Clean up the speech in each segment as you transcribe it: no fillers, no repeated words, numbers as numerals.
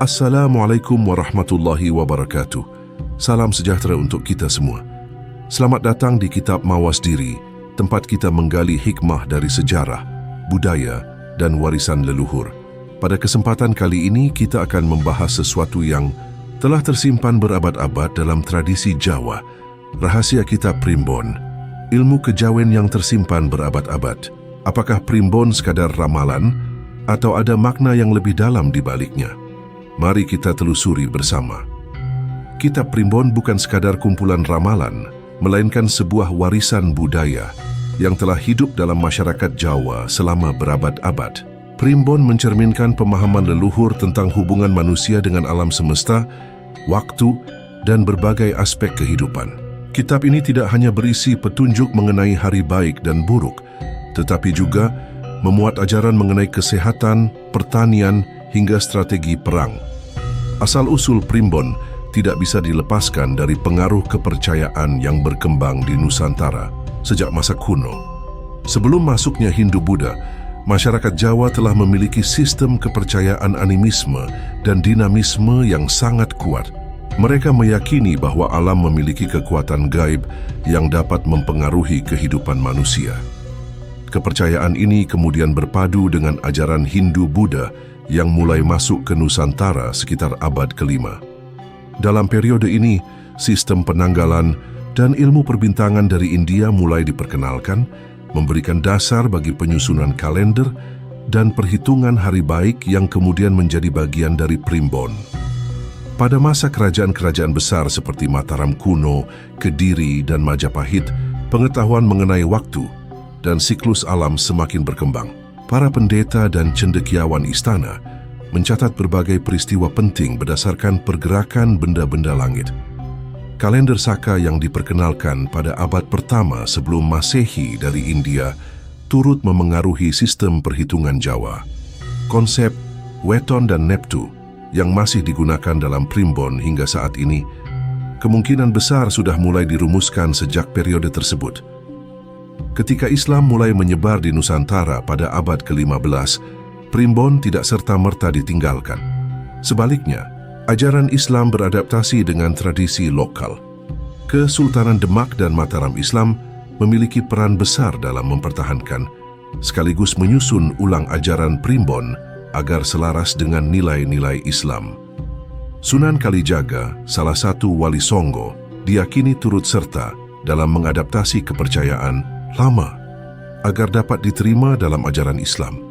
Assalamualaikum warahmatullahi wabarakatuh. Salam sejahtera untuk kita semua. Selamat datang di Kitab Mawas Diri, tempat kita menggali hikmah dari sejarah, budaya, dan warisan leluhur. Pada kesempatan kali ini, kita akan membahas sesuatu yang telah tersimpan berabad-abad dalam tradisi Jawa, rahasia kitab Primbon, ilmu kejawen yang tersimpan berabad-abad. Apakah Primbon sekadar ramalan, atau ada makna yang lebih dalam di baliknya? Mari kita telusuri bersama. Kitab Primbon bukan sekadar kumpulan ramalan, melainkan sebuah warisan budaya yang telah hidup dalam masyarakat Jawa selama berabad-abad. Primbon mencerminkan pemahaman leluhur tentang hubungan manusia dengan alam semesta, waktu, dan berbagai aspek kehidupan. Kitab ini tidak hanya berisi petunjuk mengenai hari baik dan buruk, tetapi juga memuat ajaran mengenai kesehatan, pertanian, hingga strategi perang. Asal-usul Primbon tidak bisa dilepaskan dari pengaruh kepercayaan yang berkembang di Nusantara sejak masa kuno. Sebelum masuknya Hindu-Buddha, masyarakat Jawa telah memiliki sistem kepercayaan animisme dan dinamisme yang sangat kuat. Mereka meyakini bahwa alam memiliki kekuatan gaib yang dapat mempengaruhi kehidupan manusia. Kepercayaan ini kemudian berpadu dengan ajaran Hindu-Buddha yang mulai masuk ke Nusantara sekitar abad ke-5. Dalam periode ini, sistem penanggalan dan ilmu perbintangan dari India mulai diperkenalkan, memberikan dasar bagi penyusunan kalender dan perhitungan hari baik yang kemudian menjadi bagian dari Primbon. Pada masa kerajaan-kerajaan besar seperti Mataram kuno, Kediri, dan Majapahit, pengetahuan mengenai waktu dan siklus alam semakin berkembang. Para pendeta dan cendekiawan istana mencatat berbagai peristiwa penting berdasarkan pergerakan benda-benda langit. Kalender Saka yang diperkenalkan pada abad pertama sebelum Masehi dari India turut memengaruhi sistem perhitungan Jawa. Konsep Weton dan Neptu yang masih digunakan dalam Primbon hingga saat ini kemungkinan besar sudah mulai dirumuskan sejak periode tersebut. Ketika Islam mulai menyebar di Nusantara pada abad ke-15, Primbon tidak serta-merta ditinggalkan. Sebaliknya, ajaran Islam beradaptasi dengan tradisi lokal. Kesultanan Demak dan Mataram Islam memiliki peran besar dalam mempertahankan, sekaligus menyusun ulang ajaran Primbon agar selaras dengan nilai-nilai Islam. Sunan Kalijaga, salah satu wali Songgo, diyakini turut serta dalam mengadaptasi kepercayaan lama agar dapat diterima dalam ajaran Islam.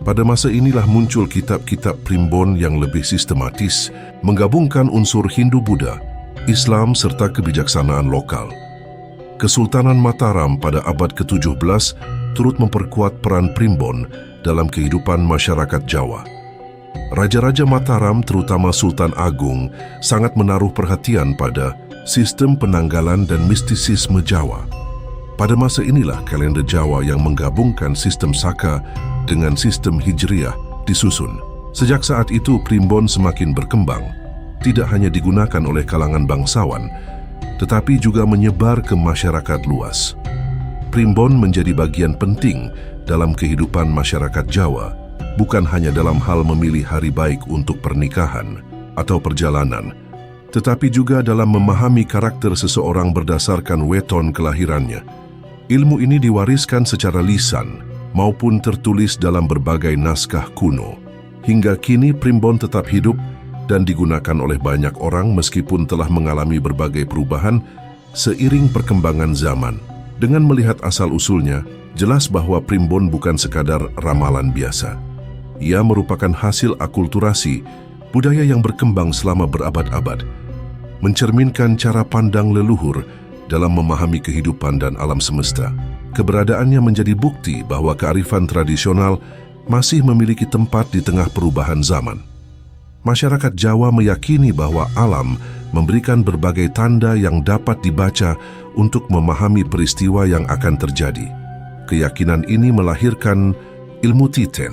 Pada masa inilah muncul kitab-kitab Primbon yang lebih sistematis, menggabungkan unsur Hindu-Buddha, Islam serta kebijaksanaan lokal. Kesultanan Mataram pada abad ke-17 turut memperkuat peran Primbon dalam kehidupan masyarakat Jawa. Raja-raja Mataram, terutama Sultan Agung, sangat menaruh perhatian pada sistem penanggalan dan mistisisme Jawa. Pada masa inilah kalender Jawa yang menggabungkan sistem Saka dengan sistem Hijriah disusun. Sejak saat itu Primbon semakin berkembang, tidak hanya digunakan oleh kalangan bangsawan, tetapi juga menyebar ke masyarakat luas. Primbon menjadi bagian penting dalam kehidupan masyarakat Jawa, bukan hanya dalam hal memilih hari baik untuk pernikahan atau perjalanan, tetapi juga dalam memahami karakter seseorang berdasarkan weton kelahirannya. Ilmu ini diwariskan secara lisan maupun tertulis dalam berbagai naskah kuno. Hingga kini Primbon tetap hidup dan digunakan oleh banyak orang meskipun telah mengalami berbagai perubahan seiring perkembangan zaman. Dengan melihat asal-usulnya, jelas bahwa Primbon bukan sekadar ramalan biasa. Ia merupakan hasil akulturasi budaya yang berkembang selama berabad-abad, mencerminkan cara pandang leluhur dalam memahami kehidupan dan alam semesta. Keberadaannya menjadi bukti bahwa kearifan tradisional masih memiliki tempat di tengah perubahan zaman. Masyarakat Jawa meyakini bahwa alam memberikan berbagai tanda yang dapat dibaca untuk memahami peristiwa yang akan terjadi. Keyakinan ini melahirkan ilmu Titen,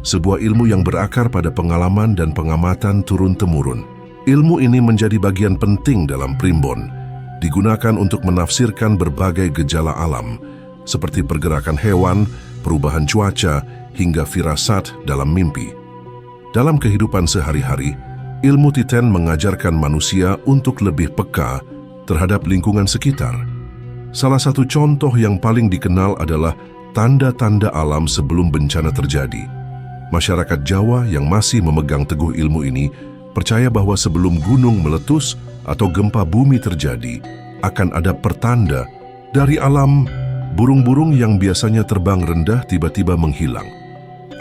sebuah ilmu yang berakar pada pengalaman dan pengamatan turun-temurun. Ilmu ini menjadi bagian penting dalam Primbon, digunakan untuk menafsirkan berbagai gejala alam, seperti pergerakan hewan, perubahan cuaca, hingga firasat dalam mimpi. Dalam kehidupan sehari-hari, ilmu Titen mengajarkan manusia untuk lebih peka terhadap lingkungan sekitar. Salah satu contoh yang paling dikenal adalah tanda-tanda alam sebelum bencana terjadi. Masyarakat Jawa yang masih memegang teguh ilmu ini percaya bahwa sebelum gunung meletus atau gempa bumi terjadi, akan ada pertanda dari alam. Burung-burung yang biasanya terbang rendah tiba-tiba menghilang.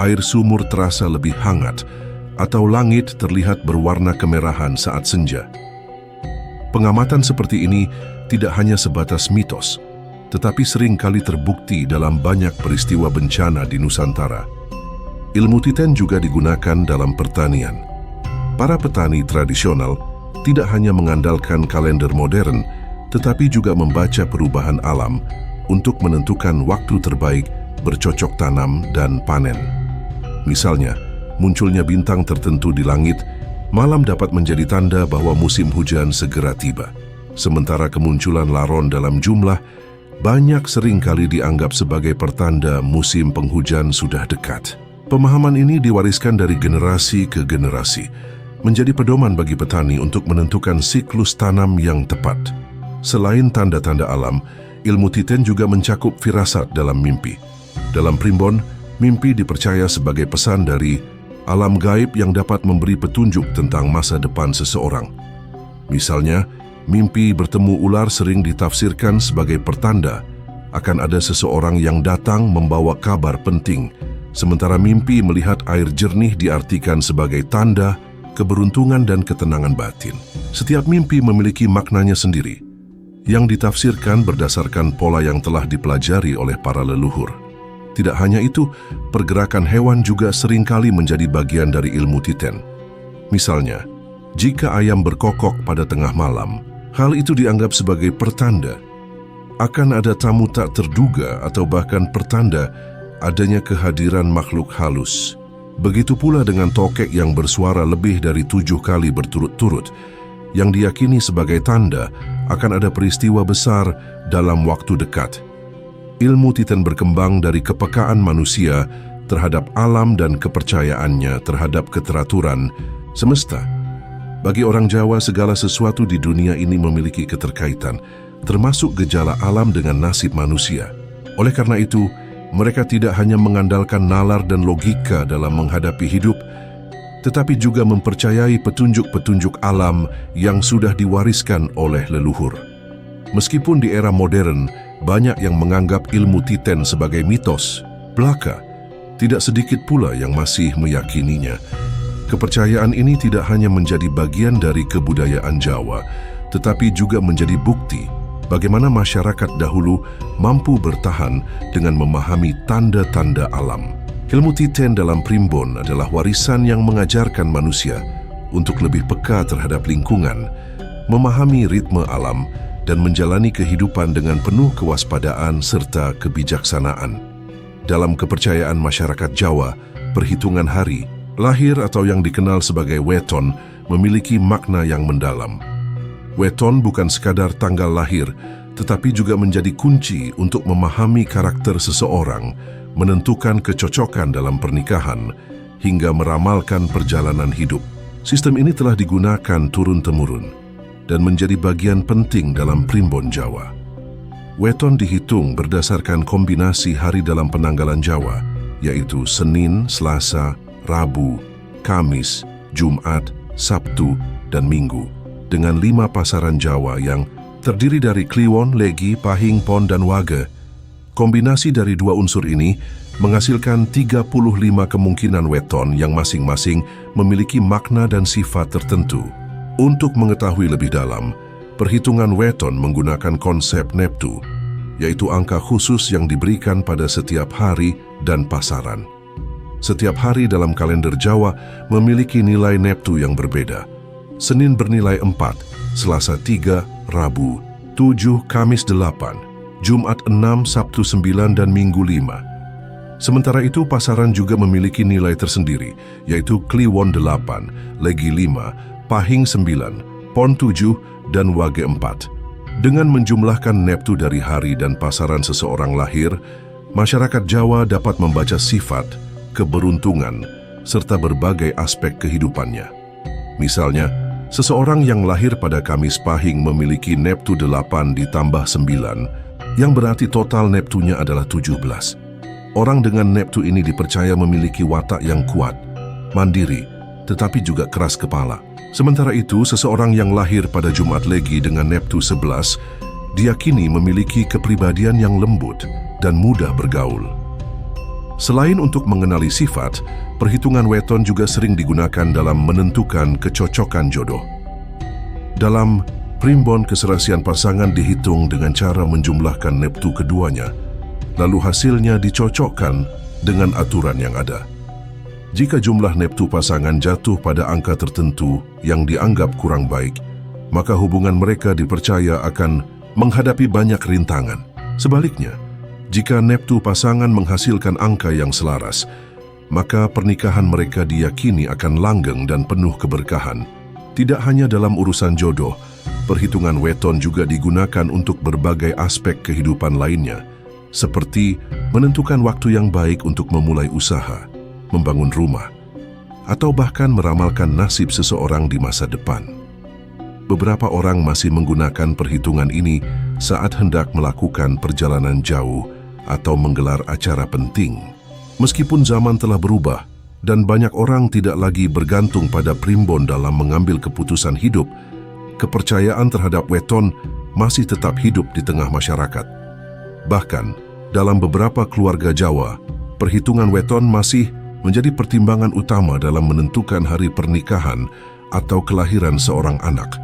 Air sumur terasa lebih hangat, atau langit terlihat berwarna kemerahan saat senja. Pengamatan seperti ini tidak hanya sebatas mitos, tetapi sering kali terbukti dalam banyak peristiwa bencana di Nusantara. Ilmu Titen juga digunakan dalam pertanian. Para petani tradisional tidak hanya mengandalkan kalender modern, tetapi juga membaca perubahan alam untuk menentukan waktu terbaik bercocok tanam dan panen. Misalnya, munculnya bintang tertentu di langit, malam dapat menjadi tanda bahwa musim hujan segera tiba. Sementara kemunculan laron dalam jumlah, banyak seringkali dianggap sebagai pertanda musim penghujan sudah dekat. Pemahaman ini diwariskan dari generasi ke generasi, menjadi pedoman bagi petani untuk menentukan siklus tanam yang tepat. Selain tanda-tanda alam, ilmu Titen juga mencakup firasat dalam mimpi. Dalam primbon, mimpi dipercaya sebagai pesan dari alam gaib yang dapat memberi petunjuk tentang masa depan seseorang. Misalnya, mimpi bertemu ular sering ditafsirkan sebagai pertanda akan ada seseorang yang datang membawa kabar penting, sementara mimpi melihat air jernih diartikan sebagai tanda keberuntungan dan ketenangan batin. Setiap mimpi memiliki maknanya sendiri, yang ditafsirkan berdasarkan pola yang telah dipelajari oleh para leluhur. Tidak hanya itu, pergerakan hewan juga seringkali menjadi bagian dari ilmu Titen. Misalnya, jika ayam berkokok pada tengah malam, hal itu dianggap sebagai pertanda akan ada tamu tak terduga atau bahkan pertanda adanya kehadiran makhluk halus. Begitu pula dengan tokek yang bersuara lebih dari 7 kali berturut-turut, yang diyakini sebagai tanda akan ada peristiwa besar dalam waktu dekat. Ilmu Titen berkembang dari kepekaan manusia terhadap alam dan kepercayaannya terhadap keteraturan semesta. Bagi orang Jawa, segala sesuatu di dunia ini memiliki keterkaitan, termasuk gejala alam dengan nasib manusia. Oleh karena itu, mereka tidak hanya mengandalkan nalar dan logika dalam menghadapi hidup, tetapi juga mempercayai petunjuk-petunjuk alam yang sudah diwariskan oleh leluhur. Meskipun di era modern, banyak yang menganggap ilmu Titen sebagai mitos belaka, tidak sedikit pula yang masih meyakininya. Kepercayaan ini tidak hanya menjadi bagian dari kebudayaan Jawa, tetapi juga menjadi bukti bagaimana masyarakat dahulu mampu bertahan dengan memahami tanda-tanda alam. Ilmu Titen dalam primbon adalah warisan yang mengajarkan manusia untuk lebih peka terhadap lingkungan, memahami ritme alam, dan menjalani kehidupan dengan penuh kewaspadaan serta kebijaksanaan. Dalam kepercayaan masyarakat Jawa, perhitungan hari, lahir atau yang dikenal sebagai weton, memiliki makna yang mendalam. Weton bukan sekadar tanggal lahir, tetapi juga menjadi kunci untuk memahami karakter seseorang, menentukan kecocokan dalam pernikahan, hingga meramalkan perjalanan hidup. Sistem ini telah digunakan turun-temurun dan menjadi bagian penting dalam primbon Jawa. Weton dihitung berdasarkan kombinasi hari dalam penanggalan Jawa, yaitu Senin, Selasa, Rabu, Kamis, Jumat, Sabtu, dan Minggu, dengan 5 pasaran Jawa yang terdiri dari Kliwon, Legi, Pahing, Pon, dan Wage. Kombinasi dari 2 unsur ini menghasilkan 35 kemungkinan weton yang masing-masing memiliki makna dan sifat tertentu. Untuk mengetahui lebih dalam, perhitungan weton menggunakan konsep neptu, yaitu angka khusus yang diberikan pada setiap hari dan pasaran. Setiap hari dalam kalender Jawa memiliki nilai neptu yang berbeda. Senin bernilai 4, Selasa 3, Rabu 7, Kamis 8, Jumat 6, Sabtu 9, dan Minggu 5. Sementara itu, pasaran juga memiliki nilai tersendiri, yaitu Kliwon 8, Legi 5, Pahing 9, Pon 7, dan Wage 4. Dengan menjumlahkan neptu dari hari dan pasaran seseorang lahir, masyarakat Jawa dapat membaca sifat, keberuntungan, serta berbagai aspek kehidupannya. Misalnya, seseorang yang lahir pada Kamis Pahing memiliki Neptu 8 ditambah 9, yang berarti total Neptunya adalah 17. Orang dengan Neptu ini dipercaya memiliki watak yang kuat, mandiri, tetapi juga keras kepala. Sementara itu, seseorang yang lahir pada Jumat Legi dengan Neptu 11, diyakini memiliki kepribadian yang lembut dan mudah bergaul. Selain untuk mengenali sifat, perhitungan weton juga sering digunakan dalam menentukan kecocokan jodoh. Dalam primbon, keserasian pasangan dihitung dengan cara menjumlahkan Neptu keduanya, lalu hasilnya dicocokkan dengan aturan yang ada. Jika jumlah Neptu pasangan jatuh pada angka tertentu yang dianggap kurang baik, maka hubungan mereka dipercaya akan menghadapi banyak rintangan. Sebaliknya, jika Neptu pasangan menghasilkan angka yang selaras, maka pernikahan mereka diyakini akan langgeng dan penuh keberkahan. Tidak hanya dalam urusan jodoh, perhitungan weton juga digunakan untuk berbagai aspek kehidupan lainnya, seperti menentukan waktu yang baik untuk memulai usaha, membangun rumah, atau bahkan meramalkan nasib seseorang di masa depan. Beberapa orang masih menggunakan perhitungan ini saat hendak melakukan perjalanan jauh atau menggelar acara penting. Meskipun zaman telah berubah dan banyak orang tidak lagi bergantung pada primbon dalam mengambil keputusan hidup, kepercayaan terhadap weton masih tetap hidup di tengah masyarakat. Bahkan, dalam beberapa keluarga Jawa, perhitungan weton masih menjadi pertimbangan utama dalam menentukan hari pernikahan atau kelahiran seorang anak.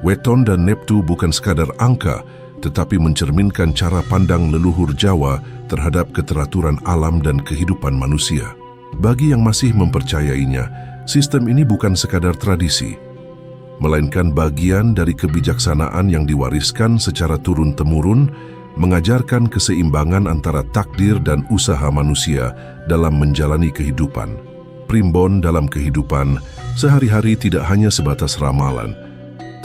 Weton dan Neptu bukan sekadar angka, tetapi mencerminkan cara pandang leluhur Jawa terhadap keteraturan alam dan kehidupan manusia. Bagi yang masih mempercayainya, sistem ini bukan sekadar tradisi, melainkan bagian dari kebijaksanaan yang diwariskan secara turun-temurun, mengajarkan keseimbangan antara takdir dan usaha manusia dalam menjalani kehidupan. Primbon dalam kehidupan sehari-hari tidak hanya sebatas ramalan,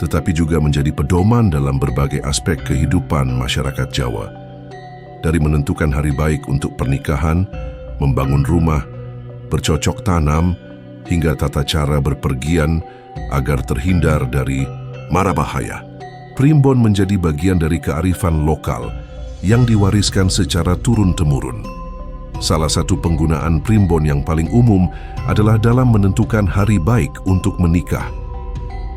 tetapi juga menjadi pedoman dalam berbagai aspek kehidupan masyarakat Jawa. Dari menentukan hari baik untuk pernikahan, membangun rumah, bercocok tanam, hingga tata cara berpergian agar terhindar dari mara bahaya. Primbon menjadi bagian dari kearifan lokal yang diwariskan secara turun-temurun. Salah satu penggunaan primbon yang paling umum adalah dalam menentukan hari baik untuk menikah.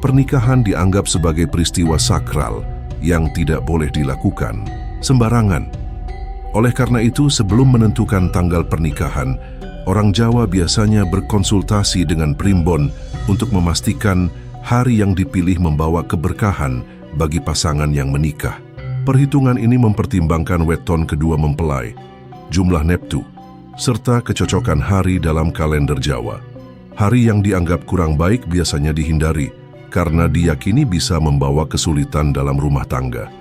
Pernikahan dianggap sebagai peristiwa sakral yang tidak boleh dilakukan sembarangan. Oleh karena itu, sebelum menentukan tanggal pernikahan, orang Jawa biasanya berkonsultasi dengan primbon untuk memastikan hari yang dipilih membawa keberkahan bagi pasangan yang menikah. Perhitungan ini mempertimbangkan weton kedua mempelai, jumlah Neptu, serta kecocokan hari dalam kalender Jawa. Hari yang dianggap kurang baik biasanya dihindari, karena diyakini bisa membawa kesulitan dalam rumah tangga.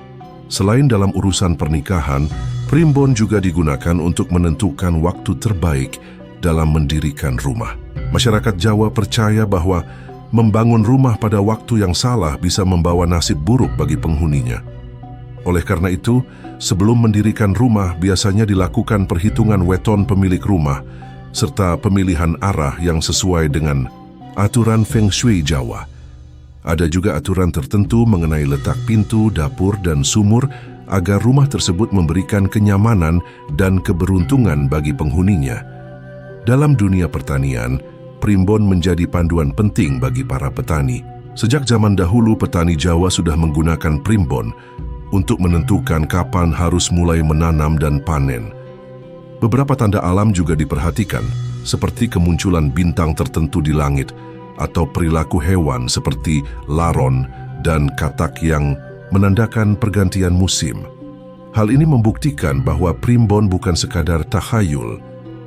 Selain dalam urusan pernikahan, primbon juga digunakan untuk menentukan waktu terbaik dalam mendirikan rumah. Masyarakat Jawa percaya bahwa membangun rumah pada waktu yang salah bisa membawa nasib buruk bagi penghuninya. Oleh karena itu, sebelum mendirikan rumah biasanya dilakukan perhitungan weton pemilik rumah, serta pemilihan arah yang sesuai dengan aturan Feng Shui Jawa. Ada juga aturan tertentu mengenai letak pintu, dapur, dan sumur agar rumah tersebut memberikan kenyamanan dan keberuntungan bagi penghuninya. Dalam dunia pertanian, primbon menjadi panduan penting bagi para petani. Sejak zaman dahulu, petani Jawa sudah menggunakan primbon untuk menentukan kapan harus mulai menanam dan panen. Beberapa tanda alam juga diperhatikan, seperti kemunculan bintang tertentu di langit, atau perilaku hewan seperti laron dan katak yang menandakan pergantian musim. Hal ini membuktikan bahwa primbon bukan sekadar takhayul,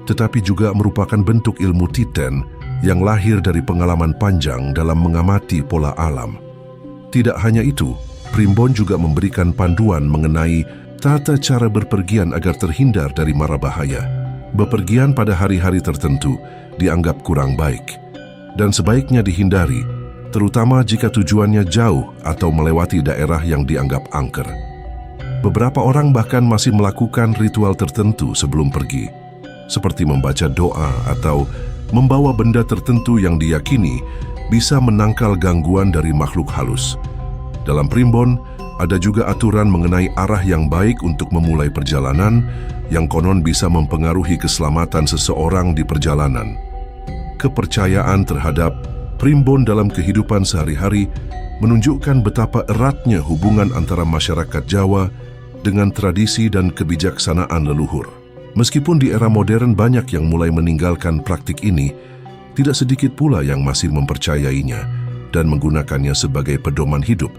tetapi juga merupakan bentuk ilmu titen yang lahir dari pengalaman panjang dalam mengamati pola alam. Tidak hanya itu, primbon juga memberikan panduan mengenai tata cara berpergian agar terhindar dari mara bahaya. Bepergian pada hari-hari tertentu dianggap kurang baik dan sebaiknya dihindari, terutama jika tujuannya jauh atau melewati daerah yang dianggap angker. Beberapa orang bahkan masih melakukan ritual tertentu sebelum pergi, seperti membaca doa atau membawa benda tertentu yang diyakini bisa menangkal gangguan dari makhluk halus. Dalam primbon, ada juga aturan mengenai arah yang baik untuk memulai perjalanan yang konon bisa mempengaruhi keselamatan seseorang di perjalanan. Kepercayaan terhadap primbon dalam kehidupan sehari-hari menunjukkan betapa eratnya hubungan antara masyarakat Jawa dengan tradisi dan kebijaksanaan leluhur. Meskipun di era modern banyak yang mulai meninggalkan praktik ini, tidak sedikit pula yang masih mempercayainya dan menggunakannya sebagai pedoman hidup.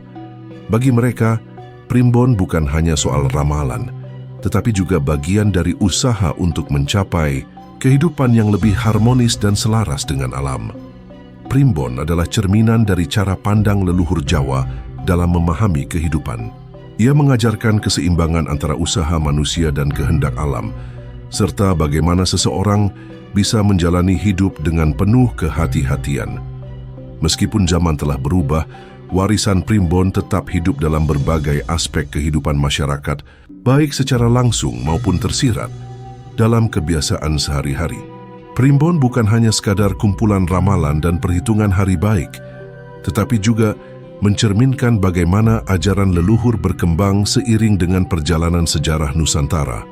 Bagi mereka, primbon bukan hanya soal ramalan, tetapi juga bagian dari usaha untuk mencapai kehidupan yang lebih harmonis dan selaras dengan alam. Primbon adalah cerminan dari cara pandang leluhur Jawa dalam memahami kehidupan. Ia mengajarkan keseimbangan antara usaha manusia dan kehendak alam, serta bagaimana seseorang bisa menjalani hidup dengan penuh kehati-hatian. Meskipun zaman telah berubah, warisan primbon tetap hidup dalam berbagai aspek kehidupan masyarakat, baik secara langsung maupun tersirat dalam kebiasaan sehari-hari. Primbon bukan hanya sekadar kumpulan ramalan dan perhitungan hari baik, tetapi juga mencerminkan bagaimana ajaran leluhur berkembang seiring dengan perjalanan sejarah Nusantara.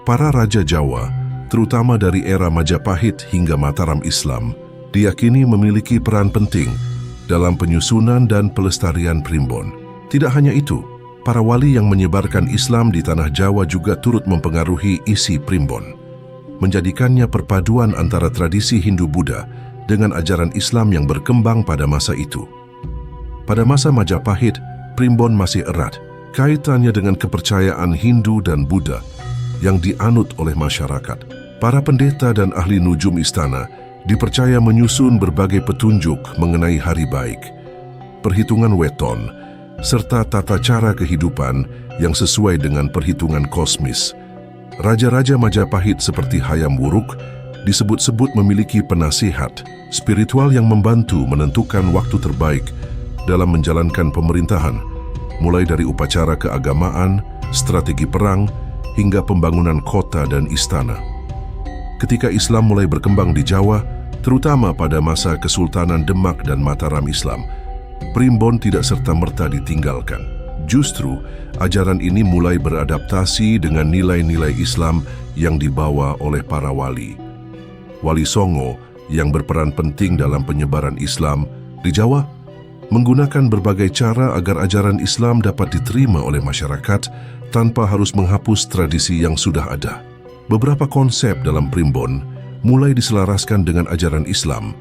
Para raja Jawa, terutama dari era Majapahit hingga Mataram Islam, diyakini memiliki peran penting dalam penyusunan dan pelestarian primbon. Tidak hanya itu, para wali yang menyebarkan Islam di tanah Jawa juga turut mempengaruhi isi primbon, menjadikannya perpaduan antara tradisi Hindu-Buddha dengan ajaran Islam yang berkembang pada masa itu. Pada masa Majapahit, primbon masih erat kaitannya dengan kepercayaan Hindu dan Buddha yang dianut oleh masyarakat. Para pendeta dan ahli nujum istana dipercaya menyusun berbagai petunjuk mengenai hari baik, perhitungan weton, serta tata cara kehidupan yang sesuai dengan perhitungan kosmis. Raja-raja Majapahit seperti Hayam Wuruk disebut-sebut memiliki penasihat spiritual yang membantu menentukan waktu terbaik dalam menjalankan pemerintahan, mulai dari upacara keagamaan, strategi perang, hingga pembangunan kota dan istana. Ketika Islam mulai berkembang di Jawa, terutama pada masa Kesultanan Demak dan Mataram Islam, primbon tidak serta-merta ditinggalkan. Justru, ajaran ini mulai beradaptasi dengan nilai-nilai Islam yang dibawa oleh para wali. Wali Songo yang berperan penting dalam penyebaran Islam di Jawa menggunakan berbagai cara agar ajaran Islam dapat diterima oleh masyarakat tanpa harus menghapus tradisi yang sudah ada. Beberapa konsep dalam primbon mulai diselaraskan dengan ajaran Islam,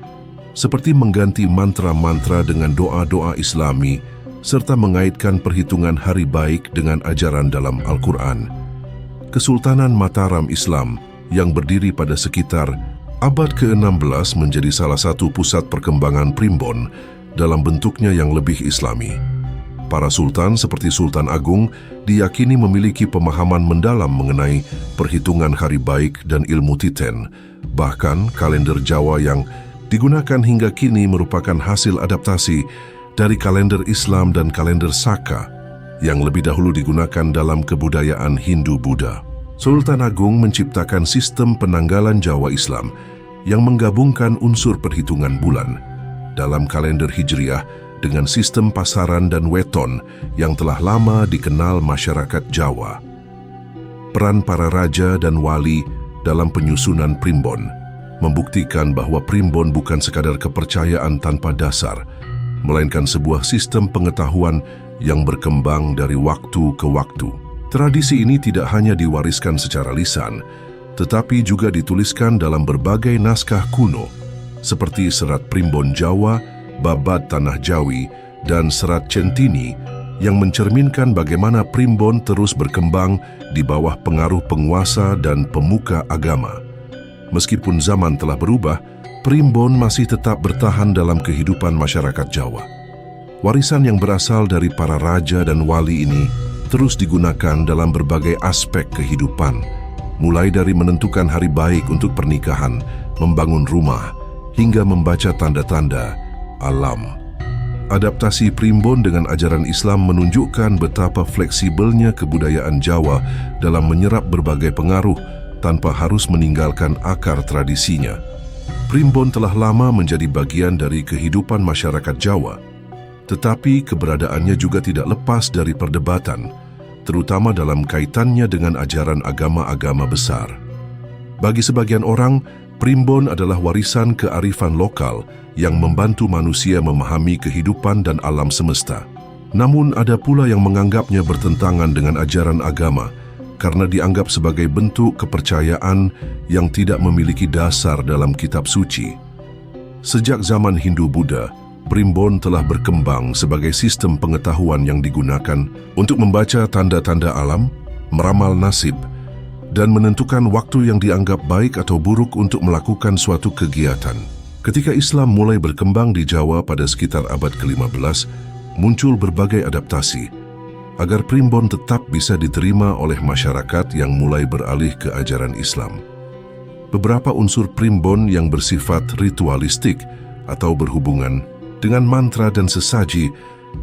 seperti mengganti mantra-mantra dengan doa-doa Islami, serta mengaitkan perhitungan hari baik dengan ajaran dalam Al-Quran. Kesultanan Mataram Islam yang berdiri pada sekitar abad ke-16 menjadi salah satu pusat perkembangan primbon dalam bentuknya yang lebih Islami. Para sultan seperti Sultan Agung diyakini memiliki pemahaman mendalam mengenai perhitungan hari baik dan ilmu titen. Bahkan kalender Jawa yang digunakan hingga kini merupakan hasil adaptasi dari kalender Islam dan kalender Saka yang lebih dahulu digunakan dalam kebudayaan Hindu-Buddha. Sultan Agung menciptakan sistem penanggalan Jawa Islam yang menggabungkan unsur perhitungan bulan dalam kalender Hijriah dengan sistem pasaran dan weton yang telah lama dikenal masyarakat Jawa. Peran para raja dan wali dalam penyusunan primbon membuktikan bahwa primbon bukan sekadar kepercayaan tanpa dasar, melainkan sebuah sistem pengetahuan yang berkembang dari waktu ke waktu. Tradisi ini tidak hanya diwariskan secara lisan, tetapi juga dituliskan dalam berbagai naskah kuno, seperti Serat Primbon Jawa, Babad Tanah Jawi, dan Serat Centini yang mencerminkan bagaimana primbon terus berkembang di bawah pengaruh penguasa dan pemuka agama. Meskipun zaman telah berubah, primbon masih tetap bertahan dalam kehidupan masyarakat Jawa. Warisan yang berasal dari para raja dan wali ini terus digunakan dalam berbagai aspek kehidupan, mulai dari menentukan hari baik untuk pernikahan, membangun rumah, hingga membaca tanda-tanda alam. Adaptasi primbon dengan ajaran Islam menunjukkan betapa fleksibelnya kebudayaan Jawa dalam menyerap berbagai pengaruh tanpa harus meninggalkan akar tradisinya. Primbon telah lama menjadi bagian dari kehidupan masyarakat Jawa, tetapi keberadaannya juga tidak lepas dari perdebatan, terutama dalam kaitannya dengan ajaran agama-agama besar. Bagi sebagian orang, primbon adalah warisan kearifan lokal yang membantu manusia memahami kehidupan dan alam semesta. Namun ada pula yang menganggapnya bertentangan dengan ajaran agama karena dianggap sebagai bentuk kepercayaan yang tidak memiliki dasar dalam kitab suci. Sejak zaman Hindu-Buddha, primbon telah berkembang sebagai sistem pengetahuan yang digunakan untuk membaca tanda-tanda alam, meramal nasib, dan menentukan waktu yang dianggap baik atau buruk untuk melakukan suatu kegiatan. Ketika Islam mulai berkembang di Jawa pada sekitar abad ke-15, muncul berbagai adaptasi agar primbon tetap bisa diterima oleh masyarakat yang mulai beralih ke ajaran Islam. Beberapa unsur primbon yang bersifat ritualistik atau berhubungan dengan mantra dan sesaji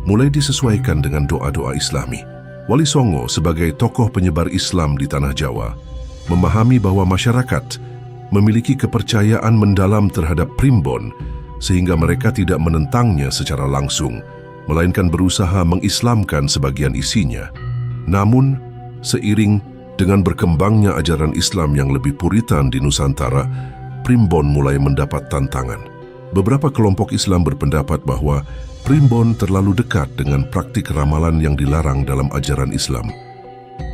mulai disesuaikan dengan doa-doa Islami. Wali Songo sebagai tokoh penyebar Islam di tanah Jawa memahami bahwa masyarakat memiliki kepercayaan mendalam terhadap primbon sehingga mereka tidak menentangnya secara langsung, melainkan berusaha mengislamkan sebagian isinya. Namun, seiring dengan berkembangnya ajaran Islam yang lebih puritan di Nusantara, primbon mulai mendapat tantangan. Beberapa kelompok Islam berpendapat bahwa primbon terlalu dekat dengan praktik ramalan yang dilarang dalam ajaran Islam.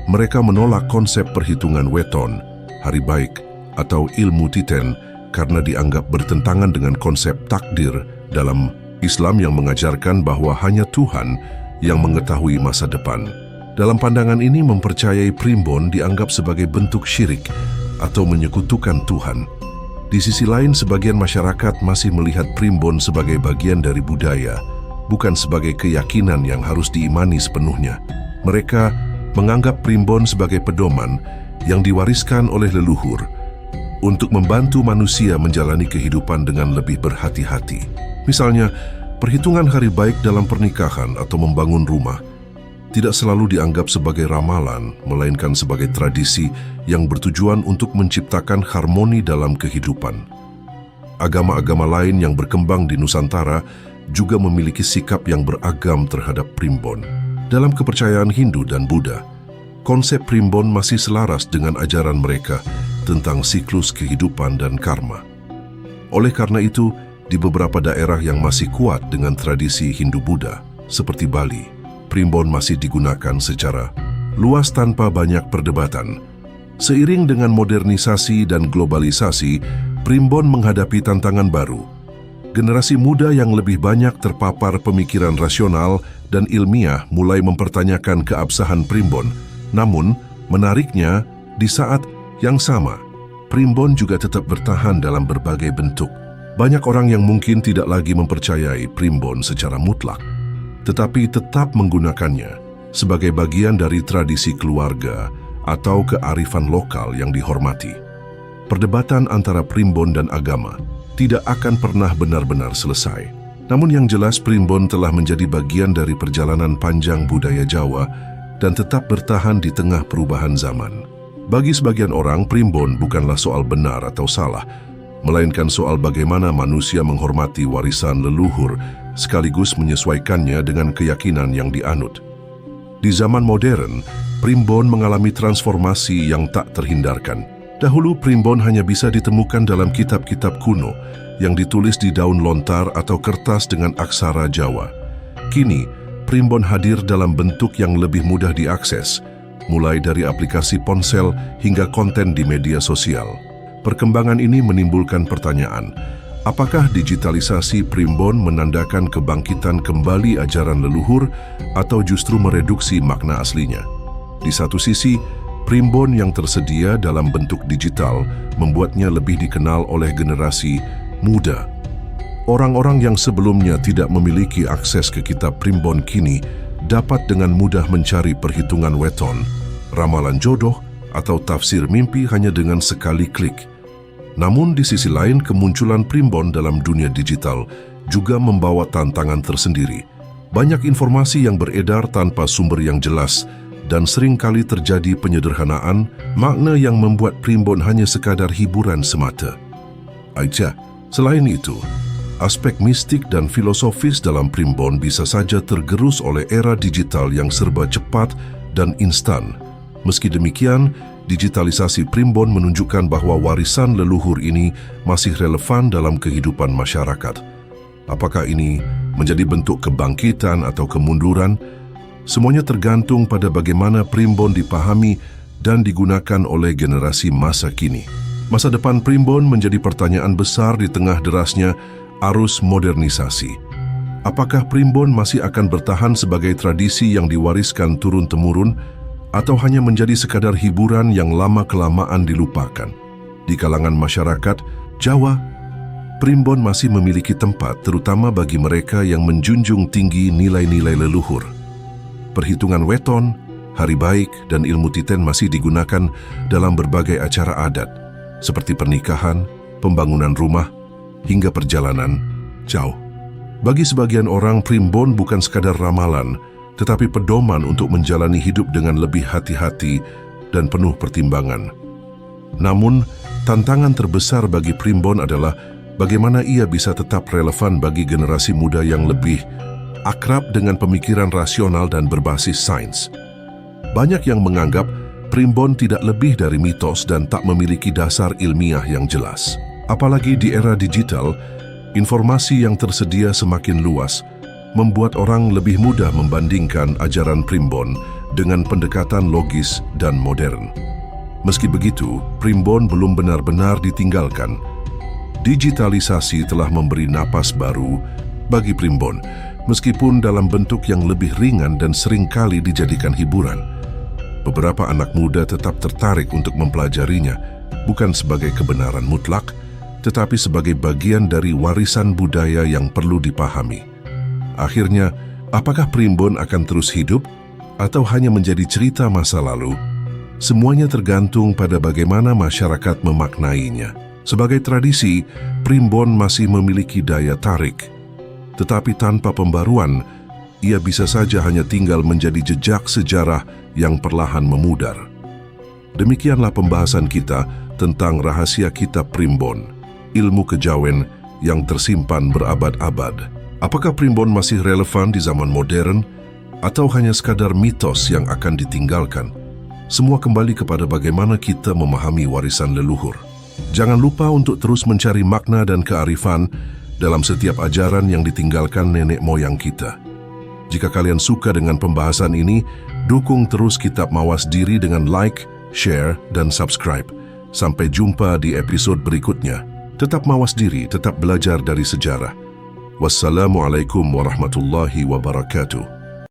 Mereka menolak konsep perhitungan weton, hari baik, atau ilmu titen karena dianggap bertentangan dengan konsep takdir dalam Islam yang mengajarkan bahwa hanya Tuhan yang mengetahui masa depan. Dalam pandangan ini, mempercayai primbon dianggap sebagai bentuk syirik atau menyekutukan Tuhan. Di sisi lain, sebagian masyarakat masih melihat primbon sebagai bagian dari budaya, bukan sebagai keyakinan yang harus diimani sepenuhnya. Mereka menganggap primbon sebagai pedoman yang diwariskan oleh leluhur untuk membantu manusia menjalani kehidupan dengan lebih berhati-hati. Misalnya, perhitungan hari baik dalam pernikahan atau membangun rumah tidak selalu dianggap sebagai ramalan, melainkan sebagai tradisi yang bertujuan untuk menciptakan harmoni dalam kehidupan. Agama-agama lain yang berkembang di Nusantara juga memiliki sikap yang beragam terhadap primbon. Dalam kepercayaan Hindu dan Buddha, konsep primbon masih selaras dengan ajaran mereka tentang siklus kehidupan dan karma. Oleh karena itu, di beberapa daerah yang masih kuat dengan tradisi Hindu-Buddha, seperti Bali, primbon masih digunakan secara luas tanpa banyak perdebatan. Seiring dengan modernisasi dan globalisasi, primbon menghadapi tantangan baru. Generasi muda yang lebih banyak terpapar pemikiran rasional dan ilmiah mulai mempertanyakan keabsahan primbon. Namun, menariknya, di saat yang sama, primbon juga tetap bertahan dalam berbagai bentuk. Banyak orang yang mungkin tidak lagi mempercayai primbon secara mutlak, tetapi tetap menggunakannya sebagai bagian dari tradisi keluarga atau kearifan lokal yang dihormati. Perdebatan antara primbon dan agama tidak akan pernah benar-benar selesai. Namun yang jelas, primbon telah menjadi bagian dari perjalanan panjang budaya Jawa dan tetap bertahan di tengah perubahan zaman. Bagi sebagian orang, primbon bukanlah soal benar atau salah, melainkan soal bagaimana manusia menghormati warisan leluhur sekaligus menyesuaikannya dengan keyakinan yang dianut. Di zaman modern, primbon mengalami transformasi yang tak terhindarkan. Dahulu, primbon hanya bisa ditemukan dalam kitab-kitab kuno yang ditulis di daun lontar atau kertas dengan aksara Jawa. Kini, primbon hadir dalam bentuk yang lebih mudah diakses, mulai dari aplikasi ponsel hingga konten di media sosial. Perkembangan ini menimbulkan pertanyaan, apakah digitalisasi primbon menandakan kebangkitan kembali ajaran leluhur atau justru mereduksi makna aslinya? Di satu sisi, primbon yang tersedia dalam bentuk digital membuatnya lebih dikenal oleh generasi muda. Orang-orang yang sebelumnya tidak memiliki akses ke kitab primbon kini dapat dengan mudah mencari perhitungan weton, ramalan jodoh, atau tafsir mimpi hanya dengan sekali klik. Namun di sisi lain, kemunculan primbon dalam dunia digital juga membawa tantangan tersendiri. Banyak informasi yang beredar tanpa sumber yang jelas dan seringkali terjadi penyederhanaan makna yang membuat primbon hanya sekadar hiburan semata. Aisyah, Selain itu, aspek mistik dan filosofis dalam primbon bisa saja tergerus oleh era digital yang serba cepat dan instan. Meski demikian, digitalisasi primbon menunjukkan bahwa warisan leluhur ini masih relevan dalam kehidupan masyarakat. Apakah ini menjadi bentuk kebangkitan atau kemunduran? Semuanya tergantung pada bagaimana primbon dipahami dan digunakan oleh generasi masa kini. Masa depan primbon menjadi pertanyaan besar di tengah derasnya arus modernisasi. Apakah primbon masih akan bertahan sebagai tradisi yang diwariskan turun-temurun atau hanya menjadi sekadar hiburan yang lama-kelamaan dilupakan? Di kalangan masyarakat Jawa, primbon masih memiliki tempat terutama bagi mereka yang menjunjung tinggi nilai-nilai leluhur. Perhitungan weton, hari baik, dan ilmu titen masih digunakan dalam berbagai acara adat, seperti pernikahan, pembangunan rumah, hingga perjalanan jauh. Bagi sebagian orang, primbon bukan sekadar ramalan, tetapi pedoman untuk menjalani hidup dengan lebih hati-hati dan penuh pertimbangan. Namun, tantangan terbesar bagi primbon adalah bagaimana ia bisa tetap relevan bagi generasi muda yang lebih akrab dengan pemikiran rasional dan berbasis sains. Banyak yang menganggap primbon tidak lebih dari mitos dan tak memiliki dasar ilmiah yang jelas. Apalagi di era digital, informasi yang tersedia semakin luas, membuat orang lebih mudah membandingkan ajaran primbon dengan pendekatan logis dan modern. Meski begitu, primbon belum benar-benar ditinggalkan. Digitalisasi telah memberi napas baru bagi primbon, meskipun dalam bentuk yang lebih ringan dan seringkali dijadikan hiburan. Beberapa anak muda tetap tertarik untuk mempelajarinya, bukan sebagai kebenaran mutlak, tetapi sebagai bagian dari warisan budaya yang perlu dipahami. Akhirnya, apakah primbon akan terus hidup atau hanya menjadi cerita masa lalu? Semuanya tergantung pada bagaimana masyarakat memaknainya. Sebagai tradisi, primbon masih memiliki daya tarik. Tetapi tanpa pembaruan, ia bisa saja hanya tinggal menjadi jejak sejarah yang perlahan memudar. Demikianlah pembahasan kita tentang rahasia kitab primbon, ilmu kejawen yang tersimpan berabad-abad. Apakah primbon masih relevan di zaman modern atau hanya sekadar mitos yang akan ditinggalkan? Semua kembali kepada bagaimana kita memahami warisan leluhur. Jangan lupa untuk terus mencari makna dan kearifan dalam setiap ajaran yang ditinggalkan nenek moyang kita. Jika kalian suka dengan pembahasan ini, dukung terus Kitab Mawas Diri dengan like, share, dan subscribe. Sampai jumpa di episode berikutnya. Tetap mawas diri, tetap belajar dari sejarah. Wassalamualaikum warahmatullahi wabarakatuh.